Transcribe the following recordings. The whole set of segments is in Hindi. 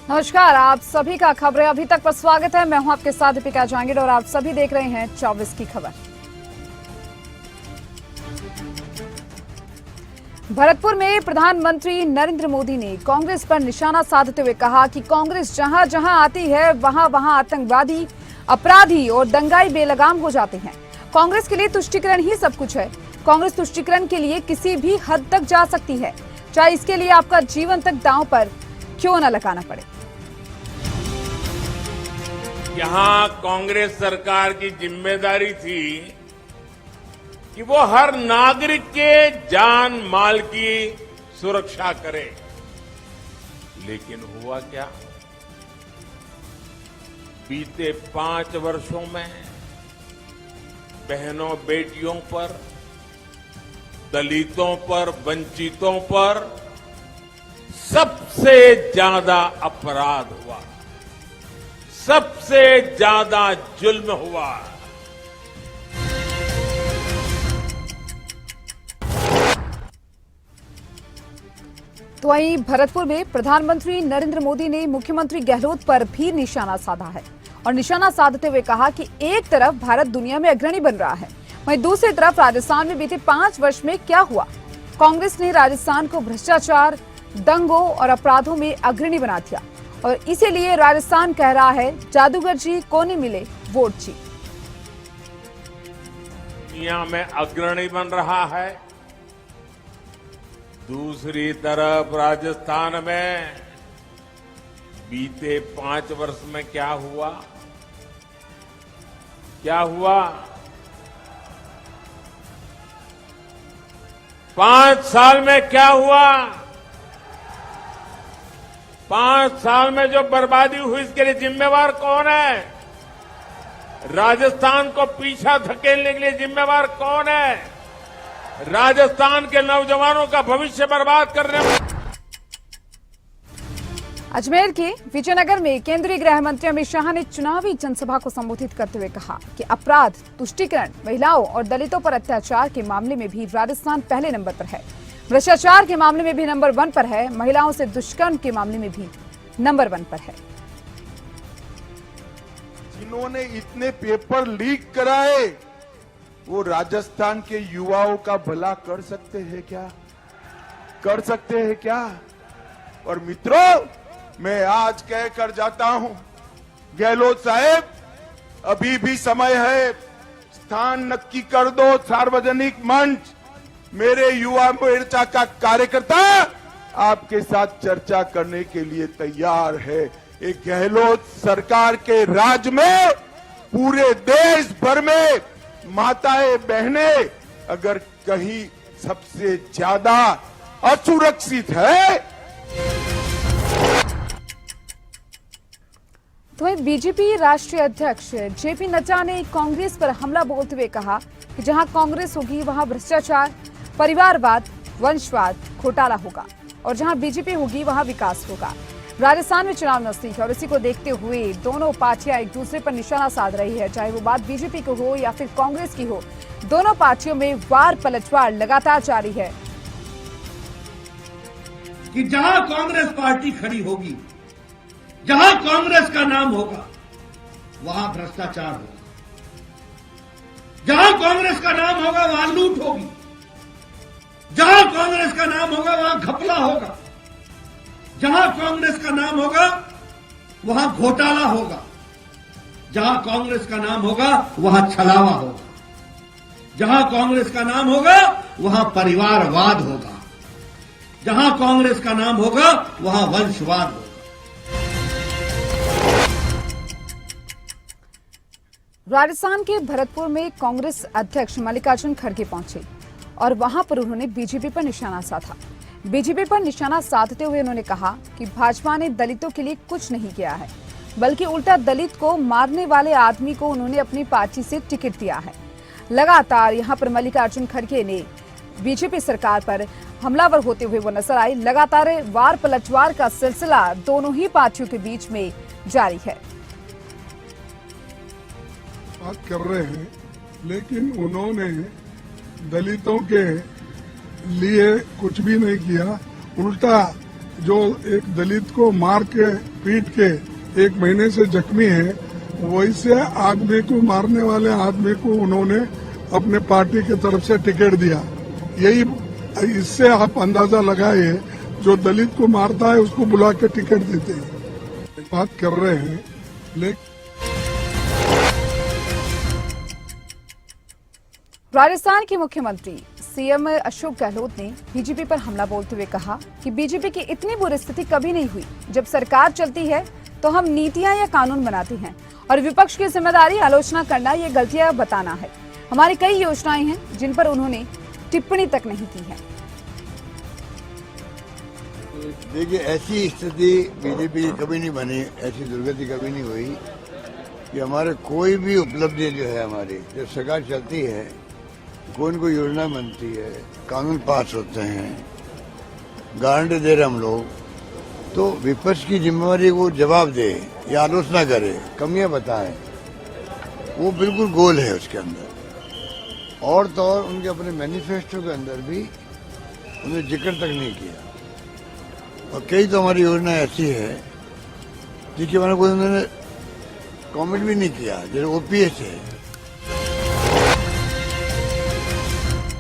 नमस्कार, आप सभी का खबरें अभी तक पर स्वागत है। मैं हूं आपके साथ दीपिका जहांगीर और आप सभी देख रहे हैं 24 की खबर। भरतपुर में प्रधानमंत्री नरेंद्र मोदी ने कांग्रेस पर निशाना साधते हुए कहा कि कांग्रेस जहां जहां आती है वहां वहां आतंकवादी, अपराधी और दंगाई बेलगाम हो जाते हैं। कांग्रेस के लिए तुष्टीकरण ही सब कुछ है। कांग्रेस तुष्टीकरण के लिए किसी भी हद तक जा सकती है, चाहे इसके लिए आपका जीवन तक दांव पर क्यों न लगाना पड़े। यहां कांग्रेस सरकार की जिम्मेदारी थी कि वो हर नागरिक के जान माल की सुरक्षा करे, लेकिन हुआ क्या? बीते 5 वर्षों में बहनों बेटियों पर, दलितों पर, वंचितों पर सबसे ज्यादा अपराध हुआ, सबसे ज्यादा जुल्म हुआ। तो वहीं भरतपुर में प्रधानमंत्री नरेंद्र मोदी ने मुख्यमंत्री गहलोत पर भी निशाना साधा है और निशाना साधते हुए कहा कि एक तरफ भारत दुनिया में अग्रणी बन रहा है, वहीं दूसरी तरफ राजस्थान में बीते 5 वर्ष में क्या हुआ। कांग्रेस ने राजस्थान को भ्रष्टाचार, दंगों और अपराधों में अग्रणी बना दिया और इसीलिए राजस्थान कह रहा है, जादूगर जी को नहीं मिले वोट जी। दुनिया में अग्रणी बन रहा है, दूसरी तरफ राजस्थान में बीते 5 वर्ष में क्या हुआ? क्या हुआ? 5 साल में क्या हुआ? 5 साल में जो बर्बादी हुई, इसके लिए जिम्मेवार कौन है? राजस्थान को पीछा धकेलने के लिए जिम्मेवार कौन है? राजस्थान के नौजवानों का भविष्य बर्बाद करने में। अजमेर के विजयनगर में केंद्रीय गृह मंत्री अमित शाह ने चुनावी जनसभा को संबोधित करते हुए कहा कि अपराध, तुष्टीकरण, महिलाओं और दलितों पर अत्याचार के मामले में भी राजस्थान पहले नंबर पर है, भ्रष्टाचार के मामले में भी नंबर 1 पर है, महिलाओं से दुष्कर्म के मामले में भी नंबर 1 पर है। जिन्होंने इतने पेपर लीक कराए वो राजस्थान के युवाओं का भला कर सकते हैं क्या? कर सकते हैं क्या? और मित्रों, मैं आज कह कर जाता हूं, गहलोत साहब, अभी भी समय है, स्थान नक्की कर दो सार्वजनिक मंच। मेरे युवा मोर्चा का कार्यकर्ता आपके साथ चर्चा करने के लिए तैयार है। एक गहलोत सरकार के राज में पूरे देश भर में माताएं, बहनें अगर कहीं सबसे ज्यादा असुरक्षित है तो बीजेपी राष्ट्रीय अध्यक्ष जेपी नड्डा ने कांग्रेस पर हमला बोलते हुए कहा कि जहां कांग्रेस होगी वहां भ्रष्टाचार, परिवारवाद, वंशवाद, घोटाला होगा और जहां बीजेपी होगी वहां विकास होगा। राजस्थान में चुनाव नजदीक है और इसी को देखते हुए दोनों पार्टियां एक दूसरे पर निशाना साध रही है, चाहे वो बात बीजेपी की हो या फिर कांग्रेस की हो। दोनों पार्टियों में वार पलटवार लगातार जारी है कि जहां कांग्रेस पार्टी खड़ी होगी, जहां कांग्रेस का नाम होगा, वहां भ्रष्टाचार होगा। जहां कांग्रेस का नाम होगा वहां लूट होगी। जहां कांग्रेस का नाम होगा वहां घपला होगा। जहां कांग्रेस का नाम होगा वहां घोटाला होगा। जहां कांग्रेस का नाम होगा वहां छलावा होगा। जहां कांग्रेस का नाम होगा वहां परिवारवाद होगा। जहां कांग्रेस का नाम होगा वहां वंशवाद होगा। राजस्थान के भरतपुर में कांग्रेस अध्यक्ष मल्लिकार्जुन खड़गे पहुंचे और वहां पर उन्होंने बीजेपी पर निशाना साधा। बीजेपी पर निशाना साधते हुए उन्होंने कहा कि भाजपा ने दलितों के लिए कुछ नहीं किया है, बल्कि उल्टा दलित को मारने वाले आदमी को उन्होंने अपनी पार्टी से टिकट दिया है। लगातार यहां पर मल्लिकार्जुन खड़गे ने बीजेपी सरकार पर हमलावर होते हुए वो नजर आए। लगातार वार पलटवार का सिलसिला दोनों ही पार्टियों के बीच में जारी है। बात कर रहे हैं, लेकिन उन्होंने दलितों के लिए कुछ भी नहीं किया, उल्टा जो एक दलित को मार के पीट के 1 महीने से जख्मी है, वैसे आदमी को मारने वाले आदमी को उन्होंने अपने पार्टी की तरफ से टिकट दिया। यही इससे आप अंदाजा लगाए, जो दलित को मारता है उसको बुला के टिकट देते हैं। बात कर रहे हैं, लेकिन राजस्थान के मुख्यमंत्री सीएम अशोक गहलोत ने बीजेपी पर हमला बोलते हुए कहा कि बीजेपी की इतनी बुरी स्थिति कभी नहीं हुई। जब सरकार चलती है तो हम नीतियां या कानून बनाते हैं और विपक्ष की जिम्मेदारी आलोचना करना, ये गलतियां बताना है। हमारी कई योजनाएं हैं जिन पर उन्होंने टिप्पणी तक नहीं की है। देखिए, ऐसी स्थिति बीजेपी की कभी नहीं बनी, ऐसी दुर्गति कभी नहीं हुई कि हमारे कोई भी उपलब्धि जो है हमारी, जब सरकार चलती है, कोई न कोई योजना बनती है, कानून पास होते हैं, गारंटी दे रहे हम लोग, तो विपक्ष की जिम्मेवारी वो जवाब दे या आलोचना करे, कमियां बताए, वो बिल्कुल गोल है उसके अंदर। और तो और उनके अपने मैनिफेस्टो के अंदर भी उन्हें जिक्र तक नहीं किया। और कई तो हमारी योजना ऐसी है जिसके बारे में कोई उन्होंने कमेंट भी नहीं किया, जैसे ओपीएस है।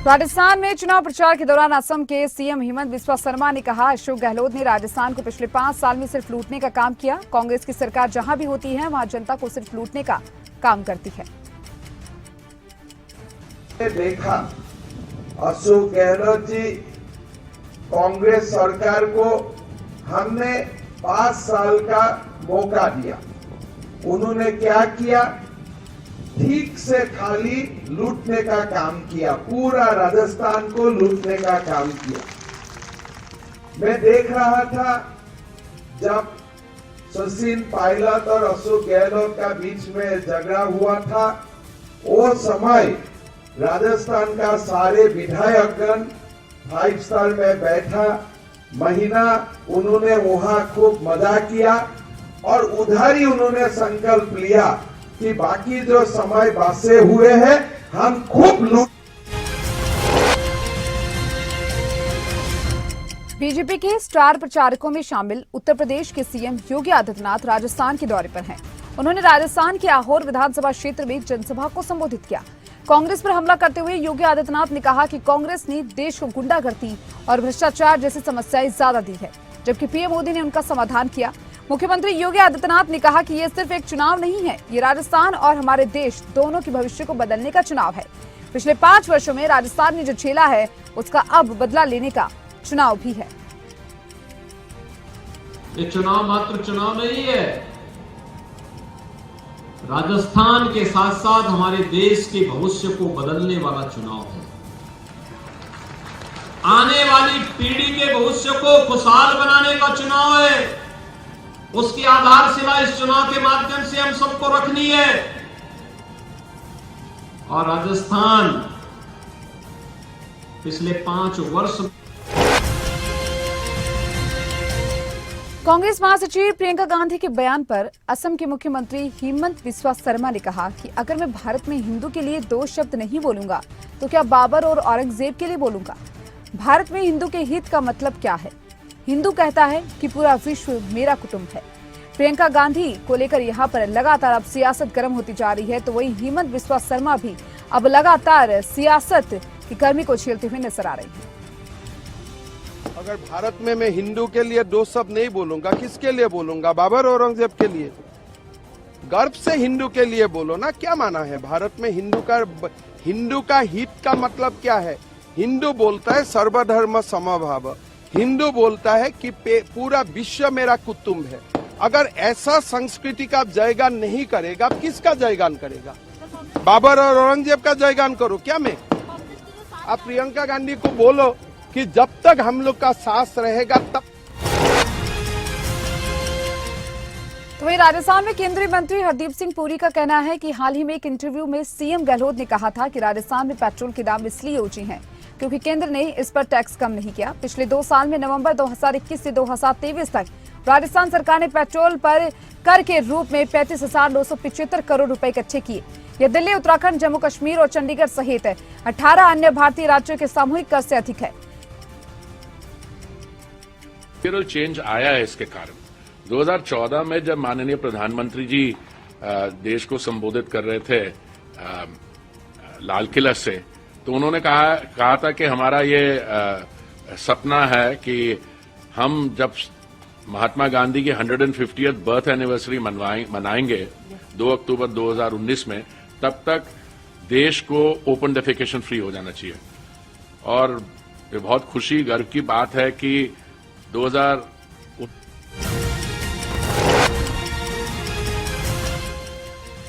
राजस्थान में चुनाव प्रचार के दौरान असम के सीएम हेमंत बिस्वा शर्मा ने कहा, अशोक गहलोत ने राजस्थान को पिछले 5 साल में सिर्फ लूटने का काम किया। कांग्रेस की सरकार जहां भी होती है वहां जनता को सिर्फ लूटने का काम करती है। देखा अशोक गहलोत जी, कांग्रेस सरकार को हमने 5 साल का मौका दिया। उन्होंने क्या किया? ठीक से खाली लूटने का काम किया, पूरा राजस्थान को लूटने का काम किया। मैं देख रहा था जब सचिन पायलट और अशोक गहलोत का बीच में झगड़ा हुआ था, वो समय राजस्थान का सारे विधायकगण 5 स्टार में बैठा महीना उन्होंने वहां खूब मजा किया और उधर ही उन्होंने संकल्प लिया कि बाकी जो समय बासे हुए हैं हम खूब लूट। बीजेपी के स्टार प्रचारकों में शामिल उत्तर प्रदेश के सीएम योगी आदित्यनाथ राजस्थान के दौरे पर हैं। उन्होंने राजस्थान के आहोर विधानसभा क्षेत्र में जनसभा को संबोधित किया। कांग्रेस पर हमला करते हुए योगी आदित्यनाथ ने कहा कि कांग्रेस ने देश को गुंडागर्दी और भ्रष्टाचार जैसी समस्याएं ज्यादा दी है, जबकि पीएम मोदी ने उनका समाधान किया। मुख्यमंत्री योगी आदित्यनाथ ने कहा कि ये सिर्फ एक चुनाव नहीं है, ये राजस्थान और हमारे देश दोनों के भविष्य को बदलने का चुनाव है। पिछले 5 वर्षों में राजस्थान ने जो झेला है उसका अब बदला लेने का चुनाव भी है। ये चुनाव मात्र चुनाव नहीं है, राजस्थान के साथ साथ हमारे देश के भविष्य को बदलने वाला चुनाव है। आने वाली पीढ़ी के भविष्य को खुशहाल बनाने का चुनाव है। उसकी आधारशिला इस चुनाव के माध्यम से हम सबको रखनी है। और राजस्थान पिछले 5 वर्ष कांग्रेस महासचिव प्रियंका गांधी के बयान पर असम के मुख्यमंत्री हेमंत बिस्वा शर्मा ने कहा कि अगर मैं भारत में हिंदू के लिए 2 शब्द नहीं बोलूंगा तो क्या बाबर और औरंगजेब के लिए बोलूंगा? भारत में हिंदू के हित का मतलब क्या है? हिंदू कहता है कि पूरा विश्व मेरा कुटुंब है। प्रियंका गांधी को लेकर यहाँ पर लगातार अब सियासत गर्म होती जा रही है, तो वहीं हेमंत बिस्वा शर्मा भी अब लगातार सियासत की गर्मी को झेलते हुए नजर आ रही है। अगर भारत में मैं हिंदू के लिए 2 शब्द नहीं बोलूंगा, किसके लिए बोलूंगा? बाबर और औरंगजेब के लिए। गर्व से हिंदू के लिए बोलो ना, क्या माना है भारत में हिंदू का हित का मतलब क्या है? हिंदू बोलता है सर्वधर्म समभाव, हिंदू बोलता है कि पूरा विश्व मेरा कुटुंब है। अगर ऐसा संस्कृति का जयगान नहीं करेगा, किसका जयगान करेगा? बाबर और औरंगजेब का जयगान करो क्या मैं? आप प्रियंका गांधी को बोलो कि जब तक हम लोग का सांस रहेगा तब। तो वहीं राजस्थान में केंद्रीय मंत्री हरदीप सिंह पुरी का कहना है कि हाल ही में एक इंटरव्यू में सीएम गहलोत ने कहा था कि राजस्थान में पेट्रोल के दाम इसलिए ऊंचे हैं क्योंकि केंद्र ने इस पर टैक्स कम नहीं किया। पिछले 2 साल में नवंबर 2021 से 2023 तक राजस्थान सरकार ने पेट्रोल पर कर के रूप में 35,975 करोड़ रुपए इकट्ठे किए। यह दिल्ली, उत्तराखंड, जम्मू कश्मीर और चंडीगढ़ सहित 18 अन्य भारतीय राज्यों के सामूहिक कर से अधिक है। केवल चेंज आया है इसके कारण। 2014 में जब माननीय प्रधानमंत्री जी देश को संबोधित कर रहे थे लाल किला से, तो उन्होंने कहा था कि हमारा ये सपना है कि हम जब महात्मा गांधी की 150th बर्थ एनिवर्सरी मनाएंगे 2 अक्टूबर 2019 में, तब तक देश को ओपन डेफिकेशन फ्री हो जाना चाहिए। और ये बहुत खुशी गर्व की बात है कि 2000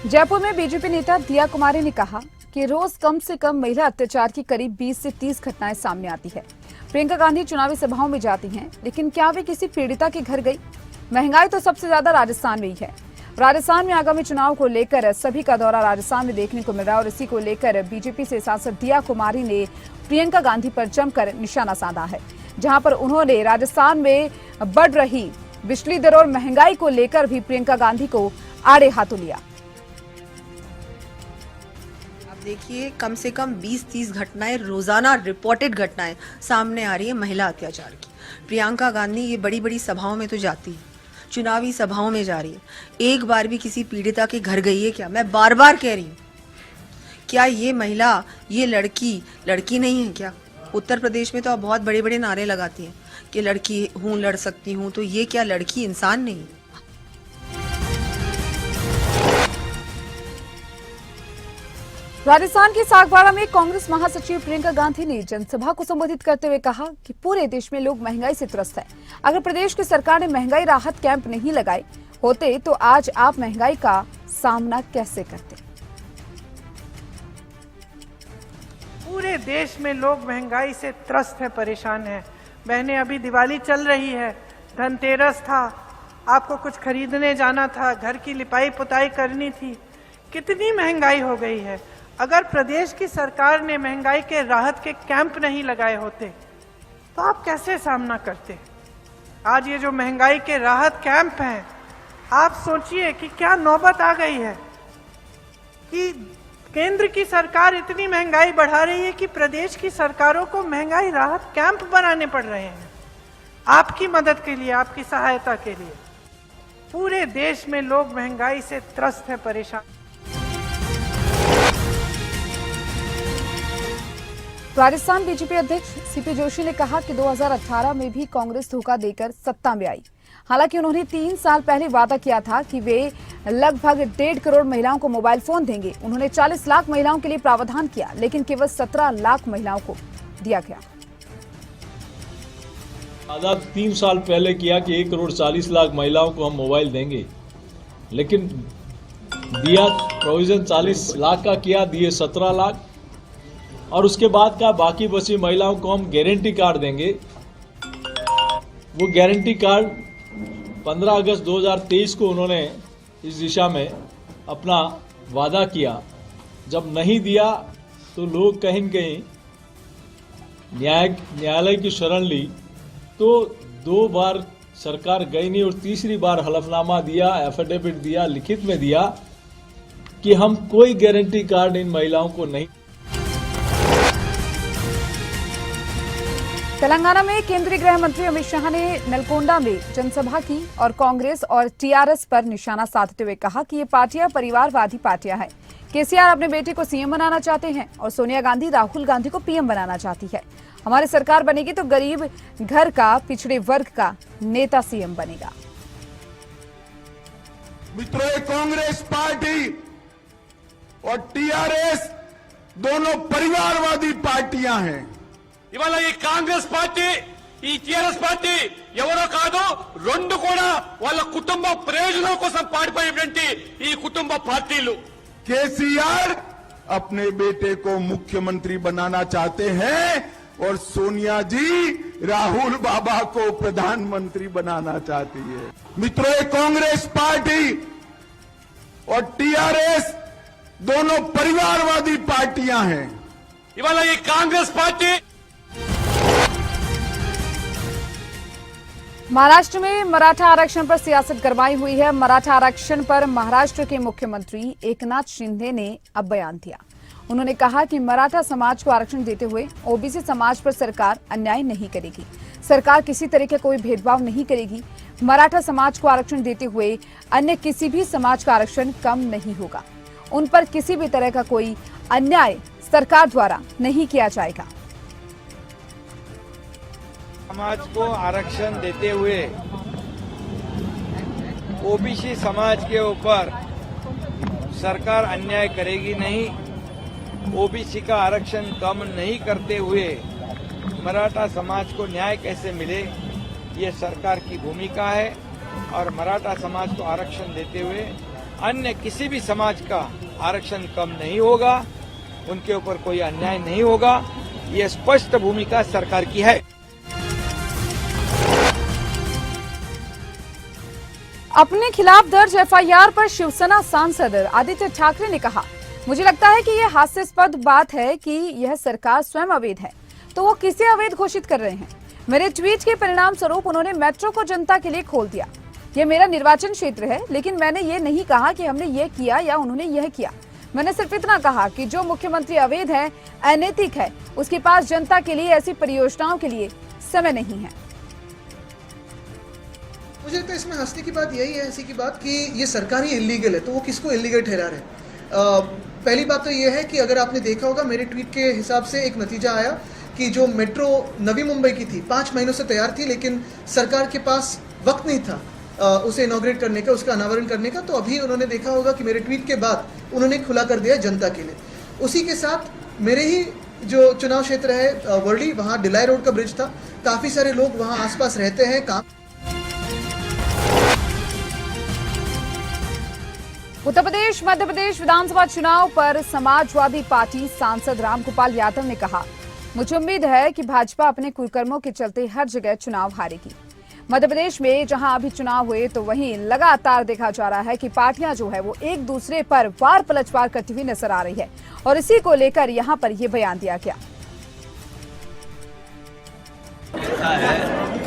जयपुर में बीजेपी नेता दिया कुमारी ने कहा कि रोज कम से कम महिला अत्याचार की करीब 20 से 30 घटनाएं सामने आती है। प्रियंका गांधी चुनावी सभाओं में जाती हैं, लेकिन क्या वे किसी पीड़िता के घर गई? महंगाई तो सबसे ज्यादा राजस्थान में ही है। राजस्थान में आगामी चुनाव को लेकर सभी का दौरा राजस्थान में देखने को मिल रहा है और इसी को लेकर बीजेपी से सांसद दिया कुमारी ने प्रियंका गांधी पर जमकर निशाना साधा है, जहां पर उन्होंने राजस्थान में बढ़ रही बिजली दर और महंगाई को लेकर भी प्रियंका गांधी को आड़े हाथों लिया। देखिए, कम से कम 20-30 घटनाएं रोजाना रिपोर्टेड घटनाएं सामने आ रही है महिला अत्याचार की। प्रियंका गांधी ये बड़ी बड़ी सभाओं में तो जाती है, चुनावी सभाओं में जा रही है, एक बार भी किसी पीड़िता के घर गई है क्या? मैं बार बार कह रही हूँ, क्या ये महिला, ये लड़की नहीं है क्या? उत्तर प्रदेश में तो आप बहुत बड़े बड़े नारे लगाती हैं कि लड़की हूँ, लड़ सकती हूँ, तो ये क्या लड़की इंसान नहीं है? राजस्थान के सागवाड़ा में कांग्रेस महासचिव प्रियंका गांधी ने जनसभा को संबोधित करते हुए कहा कि पूरे देश में लोग महंगाई से त्रस्त हैं। अगर प्रदेश की सरकार ने महंगाई राहत कैंप नहीं लगाए होते तो आज आप महंगाई का सामना कैसे करते? पूरे देश में लोग महंगाई से त्रस्त है, परेशान है। बहनें, अभी दिवाली चल रही है, धनतेरस था, आपको कुछ खरीदने जाना था, घर की लिपाई पुताई करनी थी, कितनी महंगाई हो गई है। अगर प्रदेश की सरकार ने महंगाई के राहत के कैंप नहीं लगाए होते तो आप कैसे सामना करते? आज ये जो महंगाई के राहत कैंप हैं, आप सोचिए कि क्या नौबत आ गई है कि केंद्र की सरकार इतनी महंगाई बढ़ा रही है कि प्रदेश की सरकारों को महंगाई राहत कैंप बनाने पड़ रहे हैं आपकी मदद के लिए, आपकी सहायता के लिए। पूरे देश में लोग महंगाई से त्रस्त है, परेशान। राजस्थान बीजेपी अध्यक्ष सीपी जोशी ने कहा कि 2018 में भी कांग्रेस धोखा देकर सत्ता में आई। हालांकि उन्होंने 3 साल पहले वादा किया था कि वे लगभग 1.5 करोड़ महिलाओं को मोबाइल फोन देंगे। उन्होंने 40 लाख महिलाओं के लिए प्रावधान किया, लेकिन केवल 17 लाख महिलाओं को दिया गया। वादा 3 साल पहले किया कि 1 करोड़ 40 लाख महिलाओं को हम मोबाइल देंगे, लेकिन दिया प्रोविजन 40 लाख का किया, दिए 17 लाख। और उसके बाद का बाकी बची महिलाओं को हम गारंटी कार्ड देंगे। वो गारंटी कार्ड 15 अगस्त 2023 को उन्होंने इस दिशा में अपना वादा किया। जब नहीं दिया तो लोग कहीं न कहीं न्यायालय की शरण ली, तो 2 बार सरकार गई नहीं और तीसरी बार हलफनामा दिया, एफिडेविट दिया, लिखित में दिया कि हम कोई गारंटी कार्ड इन महिलाओं को नहीं। तेलंगाना में केंद्रीय गृह मंत्री अमित शाह ने नलकोंडा में जनसभा की और कांग्रेस और टीआरएस पर निशाना साधते हुए कहा कि ये पार्टियां परिवारवादी पार्टियां हैं। केसीआर अपने बेटे को सीएम बनाना चाहते हैं और सोनिया गांधी राहुल गांधी को पीएम बनाना चाहती है। हमारी सरकार बनेगी तो गरीब घर का, पिछड़े वर्ग का नेता सीएम बनेगा। मित्रों, कांग्रेस पार्टी और टीआरएस दोनों परिवारवादी पार्टियां हैं। ఇవాళ ఈ కాంగ్రెస్ పార్టీ, ఈ టీఆర్ఎస్ పార్టీ ఎవరో కాదు, రెండు కూడా వాళ్ళ కుటుంబ ప్రయోజనం కోసం పాడిపోయేటువంటి ఈ కుటుంబ పార్టీలు। केसीआर अपने बेटे को मुख्यमंत्री बनाना चाहते हैं और सोनिया जी राहुल बाबा को प्रधानमंत्री बनाना चाहती है। मित्रों, कांग्रेस पार्टी और टीआरएस दोनों परिवारवादी पार्टियां हैं। ఇవాళ ఈ కాంగ్రెస్ పార్టీ महाराष्ट्र में मराठा आरक्षण पर सियासत गरमाई हुई है। मराठा आरक्षण पर महाराष्ट्र के मुख्यमंत्री एकनाथ शिंदे ने अब बयान दिया। उन्होंने कहा कि मराठा समाज को आरक्षण देते हुए ओबीसी समाज पर सरकार अन्याय नहीं करेगी। सरकार किसी तरह का कोई भेदभाव नहीं करेगी। मराठा समाज को आरक्षण देते हुए अन्य किसी भी समाज का आरक्षण कम नहीं होगा। उन पर किसी भी तरह का कोई अन्याय सरकार द्वारा नहीं किया जाएगा। समाज को आरक्षण देते हुए ओबीसी समाज के ऊपर सरकार अन्याय करेगी नहीं। ओबीसी का आरक्षण कम नहीं करते हुए मराठा समाज को न्याय कैसे मिले, ये सरकार की भूमिका है। और मराठा समाज को आरक्षण देते हुए अन्य किसी भी समाज का आरक्षण कम नहीं होगा, उनके ऊपर कोई अन्याय नहीं होगा। ये स्पष्ट भूमिका सरकार की है। अपने खिलाफ दर्ज एफआईआर पर शिवसेना सांसद आदित्य ठाकरे ने कहा, मुझे लगता है कि यह हास्यास्पद बात है कि यह सरकार स्वयं अवैध है, तो वो किसे अवैध घोषित कर रहे हैं। मेरे ट्वीट के परिणाम स्वरूप उन्होंने मेट्रो को जनता के लिए खोल दिया। यह मेरा निर्वाचन क्षेत्र है, लेकिन मैंने ये नहीं कहा कि हमने ये किया या उन्होंने यह किया। मैंने सिर्फ इतना कहा कि जो मुख्यमंत्री अवैध है, अनैतिक है, उसके पास जनता के लिए ऐसी परियोजनाओं के लिए समय नहीं है। मुझे लगता है इसमें हंसने की बात यही है, हंसी की बात कि ये सरकार ही इलीगल है, तो वो किसको इलीगल ठहरा रहे हैं। पहली बात तो ये है कि अगर आपने देखा होगा मेरे ट्वीट के हिसाब से एक नतीजा आया कि जो मेट्रो नवी मुंबई की थी 5 महीनों से तैयार थी, लेकिन सरकार के पास वक्त नहीं था उसे इनॉग्रेट करने का, उसका अनावरण करने का। तो अभी उन्होंने देखा होगा कि मेरे ट्वीट के बाद उन्होंने खुला कर दिया जनता के लिए। उसी के साथ मेरे ही जो चुनाव क्षेत्र है वर्ली, वहाँ डिलाई रोड का ब्रिज था, काफ़ी सारे लोग वहाँ आसपास रहते हैं, काम। उत्तर प्रदेश मध्य प्रदेश विधानसभा चुनाव पर समाजवादी पार्टी सांसद रामगोपाल यादव ने कहा, मुझे उम्मीद है कि भाजपा अपने कुकर्मों के चलते हर जगह चुनाव हारेगी। मध्य प्रदेश में जहां अभी चुनाव हुए तो वहीं लगातार देखा जा रहा है कि पार्टियां जो है वो एक दूसरे पर वार पलटवार करती हुई नजर आ रही है, और इसी को लेकर यहां पर यह बयान दिया गया। ऐसा है,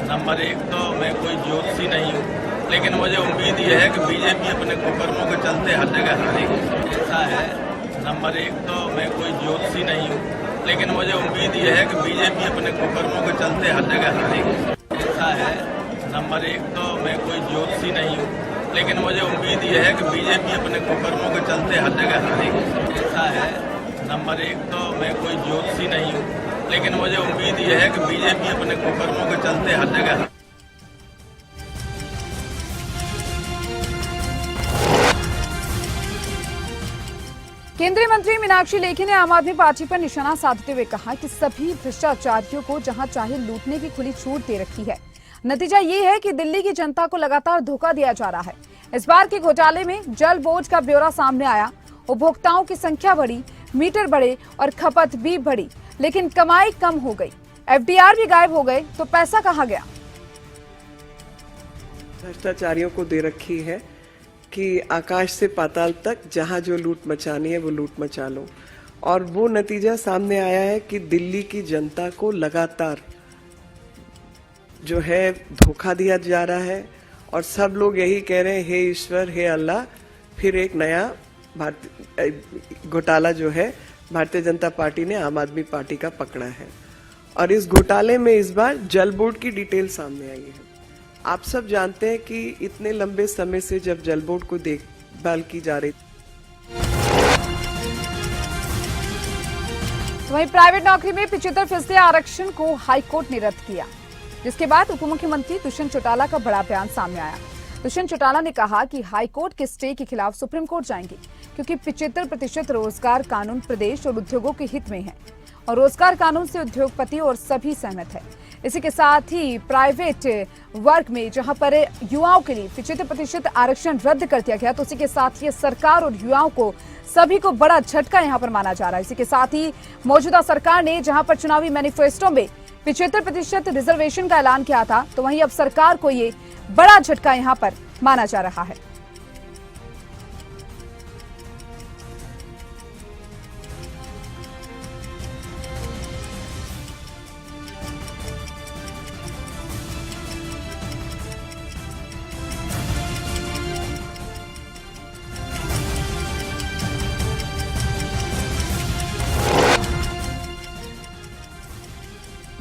नंबर 1 तो मैं कोई ज्योतिषी नहीं हूँ, लेकिन मुझे उम्मीद यह है कि बीजेपी अपने कुकर्मों के चलते हर जगह हारेगी। ऐसा है, नंबर 1 तो मैं कोई ज्योतिषी नहीं हूँ, लेकिन मुझे उम्मीद यह है कि बीजेपी अपने कुकर्मों के चलते हर जगह हारेगी। ऐसा है, नंबर 1 तो मैं कोई ज्योतिषी नहीं हूँ, लेकिन मुझे उम्मीद यह है कि बीजेपी अपने कुकर्मों के चलते हर जगह हारेगी। ऐसा है, नंबर 1 तो मैं कोई ज्योतिषी नहीं हूँ, लेकिन मुझे उम्मीद यह है कि बीजेपी अपने कुकर्मों के चलते हर जगह। केंद्रीय मंत्री मीनाक्षी लेखी ने आम आदमी पार्टी पर निशाना साधते हुए कहा कि सभी भ्रष्टाचारियों को जहां चाहे लूटने की खुली छूट दे रखी है। नतीजा ये है कि दिल्ली की जनता को लगातार धोखा दिया जा रहा है। इस बार के घोटाले में जल बोर्ड का ब्यौरा सामने आया। उपभोक्ताओं की संख्या बढ़ी, मीटर बढ़े और खपत भी बढ़ी, लेकिन कमाई कम हो गई। एफडीआर भी गायब हो गए, तो पैसा कहाँ गया? भ्रष्टाचारियों को दे रखी है कि आकाश से पाताल तक जहां जो लूट मचानी है वो लूट मचा लो, और वो नतीजा सामने आया है कि दिल्ली की जनता को लगातार जो है धोखा दिया जा रहा है। और सब लोग यही कह रहे हैं, हे ईश्वर, हे अल्लाह, फिर एक नया घोटाला जो है भारतीय जनता पार्टी ने आम आदमी पार्टी का पकड़ा है। और इस घोटाले में इस बार जल बोर्ड की डिटेल सामने आई है। आप सब जानते हैं कि इतने लंबे समय से जब जल बोर्ड को देखभाल की जा रही, वहीं प्राइवेट नौकरी में 75% आरक्षण को हाईकोर्ट ने रद्द किया, जिसके बाद उप मुख्यमंत्री दुष्यंत चौटाला का बड़ा बयान सामने आया। दुष्यंत चौटाला ने कहा कि हाईकोर्ट के स्टे के खिलाफ सुप्रीम कोर्ट जाएंगे, क्योंकि 75% रोजगार कानून प्रदेश और उद्योगों के हित में है, और रोजगार कानून से उद्योगपति और सभी सहमत है। इसी के साथ ही प्राइवेट वर्ग में जहां पर युवाओं के लिए 75% आरक्षण रद्द कर दिया गया, तो उसी के साथ ये सरकार और युवाओं को सभी को बड़ा झटका यहां पर माना जा रहा है। इसी के साथ ही मौजूदा सरकार ने जहां पर चुनावी मैनिफेस्टो में 75% रिजर्वेशन का ऐलान किया था, तो वहीं अब सरकार को ये बड़ा झटका यहां पर माना जा रहा है।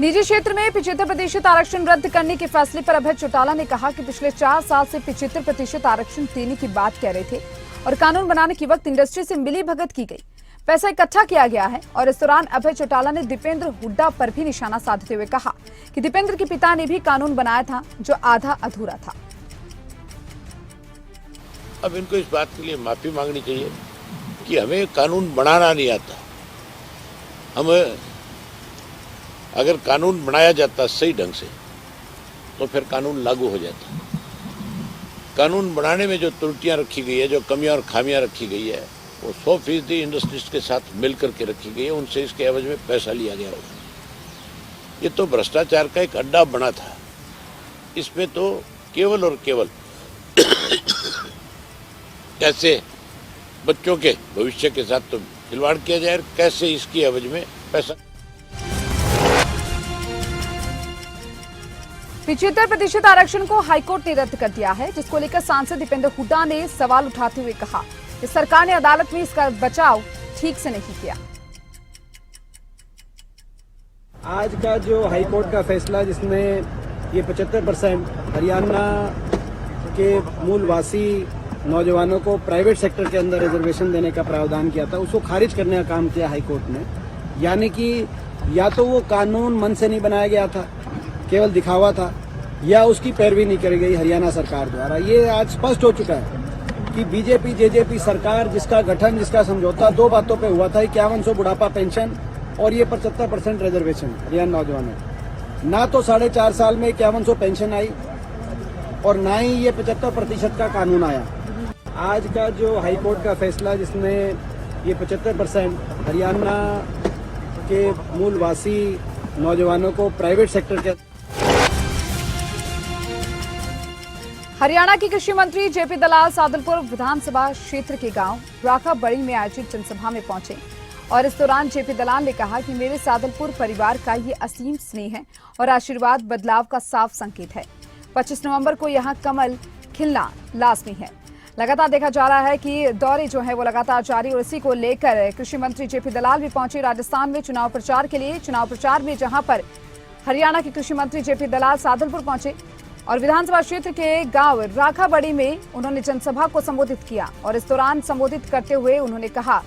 निजी क्षेत्र में 75% आरक्षण रद्द करने के फैसले पर अभय चौटाला ने कहा कि पिछले 4 साल से 75% आरक्षण देने की बात कह रहे थे और कानून बनाने के वक्त इंडस्ट्री से मिली भगत की गई, पैसा इकट्ठा किया गया है। और इस दौरान अभय चौटाला ने दीपेंद्र हुड्डा पर भी निशाना साधते हुए कहा कि दीपेंद्र के पिता ने भी कानून बनाया था जो आधा अधूरा था। अब इनको इस बात के लिए माफी मांगनी चाहिए कि हमें कानून बनाना नहीं आता। हम अगर कानून बनाया जाता सही ढंग से तो फिर कानून लागू हो जाता। कानून बनाने में जो त्रुटियां रखी गई है, जो कमियां और खामियां रखी गई है, वो 100% इंडस्ट्रीज के साथ मिलकर के रखी गई है। उनसे इसके एवज में पैसा लिया गया होगा। ये तो भ्रष्टाचार का एक अड्डा बना था। इसमें तो केवल और केवल कैसे बच्चों के भविष्य के साथ तो खिलवाड़ किया जाए, कैसे इसकी एवज में पैसा। 75% आरक्षण को हाईकोर्ट ने रद्द कर दिया है, जिसको लेकर सांसद दीपेंद्र हुड्डा ने सवाल उठाते हुए कहा कि सरकार ने अदालत में इसका बचाव ठीक से नहीं किया। आज का जो हाईकोर्ट का फैसला जिसने ये 75% हरियाणा के मूलवासी नौजवानों को प्राइवेट सेक्टर के अंदर रिजर्वेशन देने का प्रावधान किया था, उसको खारिज करने का काम किया हाईकोर्ट ने। यानी कि या तो वो कानून मन से नहीं बनाया गया था, केवल दिखावा था, या उसकी पैरवी नहीं करी गई हरियाणा सरकार द्वारा। ये आज स्पष्ट हो चुका है कि बीजेपी जेजेपी सरकार जिसका गठन, जिसका समझौता 2 बातों पे हुआ था, 5100 बुढ़ापा पेंशन और ये 75% रिजर्वेशन हरियाणा नौजवानों। ना तो 4.5 साल में 5100 पेंशन आई और ना ही ये 75% का कानून आया। आज का जो हाईकोर्ट का फैसला जिसने ये 75% हरियाणा के मूलवासी नौजवानों को प्राइवेट सेक्टर के। हरियाणा के कृषि मंत्री जेपी दलाल सादुलपुर विधानसभा क्षेत्र के गांव राखा बड़ी में आयोजित जनसभा में पहुंचे और इस दौरान जेपी दलाल ने कहा कि मेरे सादुलपुर परिवार का ये असीम स्नेह है और आशीर्वाद बदलाव का साफ संकेत है। 25 नवंबर को यहां कमल खिलना लाजमी है। लगातार देखा जा रहा है कि दौरे जो है वो लगातार जारी और इसी को लेकर कृषि मंत्री जेपी दलाल भी पहुंचे राजस्थान में चुनाव प्रचार के लिए। चुनाव प्रचार में जहां पर हरियाणा के कृषि मंत्री जेपी दलाल सादुलपुर पहुंचे और विधानसभा क्षेत्र के गांव राखाबड़ी में उन्होंने जनसभा को संबोधित किया और इस दौरान संबोधित करते हुए उन्होंने कहा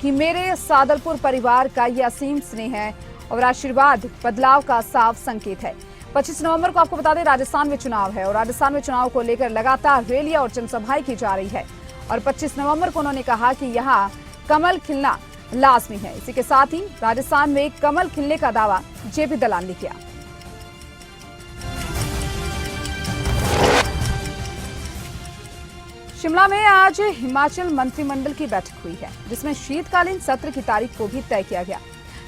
कि मेरे सादुलपुर परिवार का ये असीम स्नेह है और आशीर्वाद बदलाव का साफ संकेत है। 25 नवंबर को आपको बता दें राजस्थान में चुनाव है और राजस्थान में चुनाव को लेकर लगातार रैलियां और जनसभाएं की जा रही है और 25 नवंबर को उन्होंने कहा कि यहां कमल खिलना लाजमी है। इसी के साथ ही राजस्थान में कमल खिलने का दावा जेपी दलाल ने किया। शिमला में आज हिमाचल मंत्रिमंडल की बैठक हुई है जिसमें शीतकालीन सत्र की तारीख को भी तय किया गया।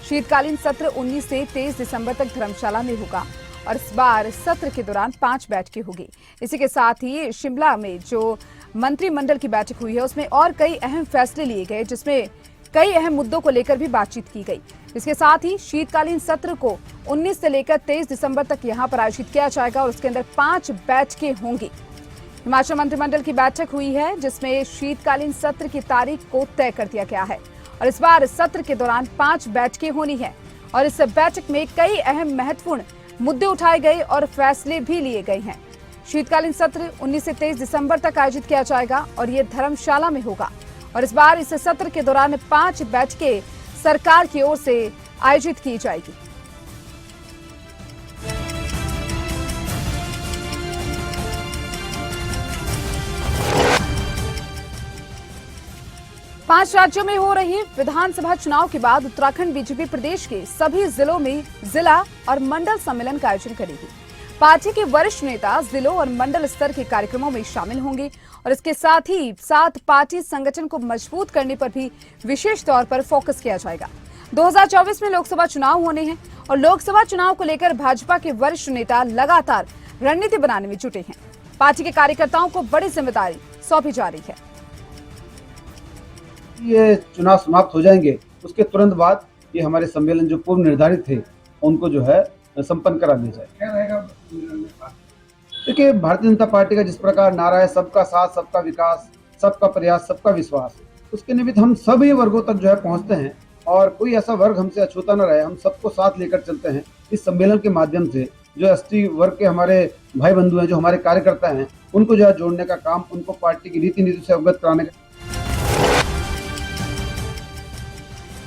शीतकालीन सत्र 19 से 23 दिसंबर तक धर्मशाला में होगा और इस बार सत्र के दौरान 5 बैठकें होगी। इसी के साथ ही शिमला में जो मंत्रिमंडल की बैठक हुई है उसमें और कई अहम फैसले लिए गए जिसमें कई अहम मुद्दों को लेकर भी बातचीत की गई। इसके साथ ही शीतकालीन सत्र को 19 से लेकर 23 दिसंबर तक यहां पर आयोजित किया जाएगा और उसके अंदर 5 बैठकें होंगी। हिमाचल मंत्रिमंडल की बैठक हुई है जिसमें शीतकालीन सत्र की तारीख को तय कर दिया गया है और इस बार सत्र के दौरान 5 बैठकें होनी है और इस बैठक में कई अहम महत्वपूर्ण मुद्दे उठाए गए और फैसले भी लिए गए हैं। शीतकालीन सत्र 19 से 23 दिसंबर तक आयोजित किया जाएगा और ये धर्मशाला में होगा और इस बार इस सत्र के दौरान 5 बैठकें सरकार की ओर से आयोजित की जाएगी। पांच राज्यों में हो रही विधानसभा चुनाव के बाद उत्तराखंड बीजेपी प्रदेश के सभी जिलों में जिला और मंडल सम्मेलन का आयोजन करेगी। पार्टी के वरिष्ठ नेता जिलों और मंडल स्तर के कार्यक्रमों में शामिल होंगे और इसके साथ ही पार्टी संगठन को मजबूत करने पर भी विशेष तौर पर फोकस किया जाएगा। 2024 में लोकसभा चुनाव होने हैं और लोकसभा चुनाव को लेकर भाजपा के वरिष्ठ नेता लगातार रणनीति बनाने में जुटे हैं। पार्टी के कार्यकर्ताओं को बड़ी जिम्मेदारी सौंपी जा रही है। ये चुनाव समाप्त हो जाएंगे उसके तुरंत बाद ये हमारे सम्मेलन जो पूर्व निर्धारित थे उनको जो है संपन्न करा दिया जाए। क्या रहेगा? देखिए, भारतीय जनता पार्टी का जिस प्रकार नारा है सबका साथ सबका विकास सबका प्रयास सबका विश्वास, उसके निमित्त हम सभी वर्गों तक जो है पहुंचते हैं और कोई ऐसा वर्ग हमसे अछूता न रहे। हम सबको साथ लेकर चलते हैं। इस सम्मेलन के माध्यम से जो एसटी वर्ग के हमारे भाई बंधु हैं, जो हमारे कार्यकर्ता हैं, उनको जो है जोड़ने का काम, उनको पार्टी की रीति नीति से अवगत कराने का।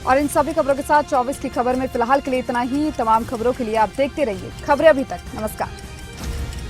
और इन सभी खबरों के साथ 24 की खबर में फिलहाल के लिए इतना ही। तमाम खबरों के लिए आप देखते रहिए खबरें अभी तक। नमस्कार।